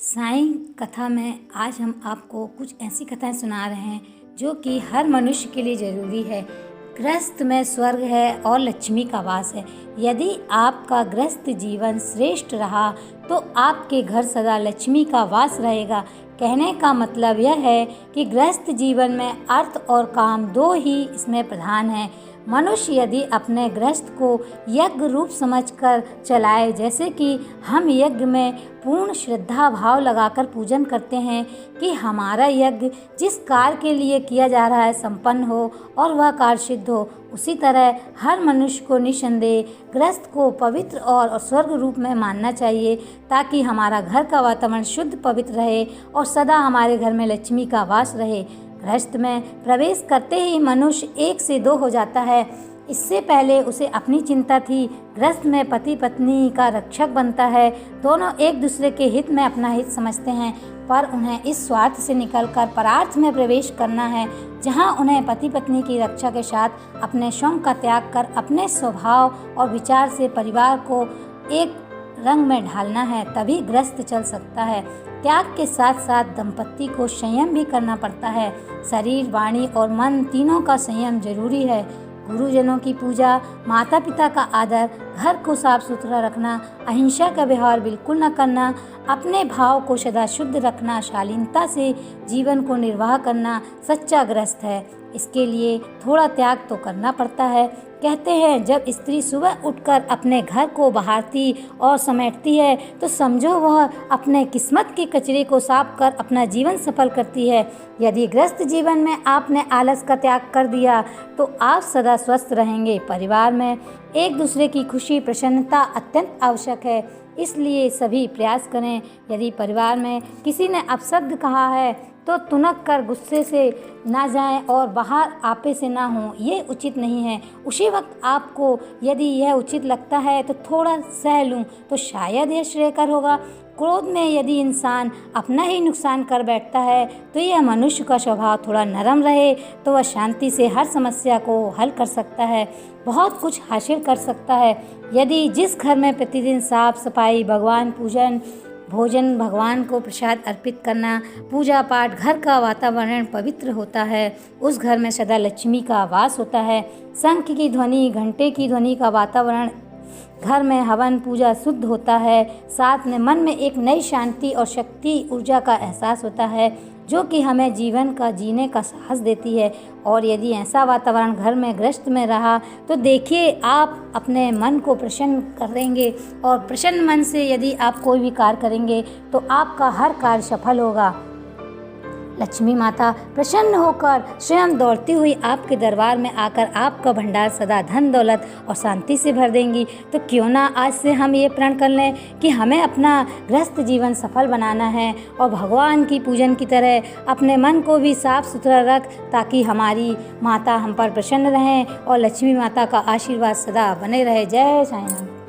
साईं कथा में आज हम आपको कुछ ऐसी कथाएं सुना रहे हैं जो कि हर मनुष्य के लिए ज़रूरी है। गृहस्थ में स्वर्ग है और लक्ष्मी का वास है। यदि आपका गृहस्थ जीवन श्रेष्ठ रहा तो आपके घर सदा लक्ष्मी का वास रहेगा। कहने का मतलब यह है कि गृहस्थ जीवन में अर्थ और काम दो ही इसमें प्रधान हैं। मनुष्य यदि अपने गृहस्थ को यज्ञ रूप समझकर चलाए, जैसे कि हम यज्ञ में पूर्ण श्रद्धा भाव लगाकर पूजन करते हैं कि हमारा यज्ञ जिस कार्य के लिए किया जा रहा है संपन्न हो और वह कार्य सिद्ध हो, उसी तरह हर मनुष्य को निसंदेह गृहस्थ को पवित्र और स्वर्ग रूप में मानना चाहिए, ताकि हमारा घर का वातावरण शुद्ध पवित्र रहे और सदा हमारे घर में लक्ष्मी का वास रहे। गृहस्थ में प्रवेश करते ही मनुष्य एक से दो हो जाता है। इससे पहले उसे अपनी चिंता थी। गृहस्थ में पति पत्नी का रक्षक बनता है। दोनों एक दूसरे के हित में अपना हित समझते हैं, पर उन्हें इस स्वार्थ से निकलकर परार्थ में प्रवेश करना है, जहां उन्हें पति पत्नी की रक्षा के साथ अपने शौक का त्याग कर अपने स्वभाव और विचार से परिवार को एक रंग में ढालना है। तभी गृहस्थ चल सकता है। त्याग के साथ साथ दंपत्ति को संयम भी करना पड़ता है। शरीर, वाणी और मन तीनों का संयम जरूरी है। गुरुजनों की पूजा, माता पिता का आदर, घर को साफ सुथरा रखना, अहिंसा का व्यवहार बिल्कुल न करना, अपने भाव को सदा शुद्ध रखना, शालीनता से जीवन को निर्वाह करना सच्चा गृहस्थ है। इसके लिए थोड़ा त्याग तो करना पड़ता है। कहते हैं, जब स्त्री सुबह उठकर अपने घर को बहारती और समेटती है तो समझो वह अपने किस्मत के कचरे को साफ कर अपना जीवन सफल करती है। यदि गृहस्थ जीवन में आपने आलस का त्याग कर दिया तो आप सदा स्वस्थ रहेंगे। परिवार में एक दूसरे की खुशी प्रसन्नता अत्यंत आवश्यक है, इसलिए सभी प्रयास करें। यदि परिवार में किसी ने अपशब्द कहा है तो तुनक कर गुस्से से ना जाएं और बाहर आपे से ना हों, ये उचित नहीं है। उसी वक्त आपको यदि यह उचित लगता है तो थोड़ा सह लूं तो शायद यह श्रेयकर होगा। क्रोध में यदि इंसान अपना ही नुकसान कर बैठता है तो यह मनुष्य का स्वभाव थोड़ा नरम रहे तो वह शांति से हर समस्या को हल कर सकता है, बहुत कुछ हासिल कर सकता है। यदि जिस घर में प्रतिदिन साफ सफाई, भगवान पूजन, भोजन, भगवान को प्रसाद अर्पित करना, पूजा पाठ, घर का वातावरण पवित्र होता है, उस घर में सदा लक्ष्मी का वास होता है। शंख की ध्वनि, घंटे की ध्वनि का वातावरण, घर में हवन पूजा शुद्ध होता है। साथ में मन में एक नई शांति और शक्ति ऊर्जा का एहसास होता है, जो कि हमें जीवन का जीने का साहस देती है। और यदि ऐसा वातावरण घर में गृहस्थ में रहा तो देखिए, आप अपने मन को प्रसन्न करेंगे और प्रसन्न मन से यदि आप कोई भी कार्य करेंगे तो आपका हर कार्य सफल होगा। लक्ष्मी माता प्रसन्न होकर स्वयं दौड़ती हुई आपके दरबार में आकर आपका भंडार सदा धन दौलत और शांति से भर देंगी। तो क्यों ना आज से हम ये प्रण कर लें कि हमें अपना गृहस्थ जीवन सफल बनाना है और भगवान की पूजन की तरह अपने मन को भी साफ सुथरा रख, ताकि हमारी माता हम पर प्रसन्न रहें और लक्ष्मी माता का आशीर्वाद सदा बने रहे। जय साईं।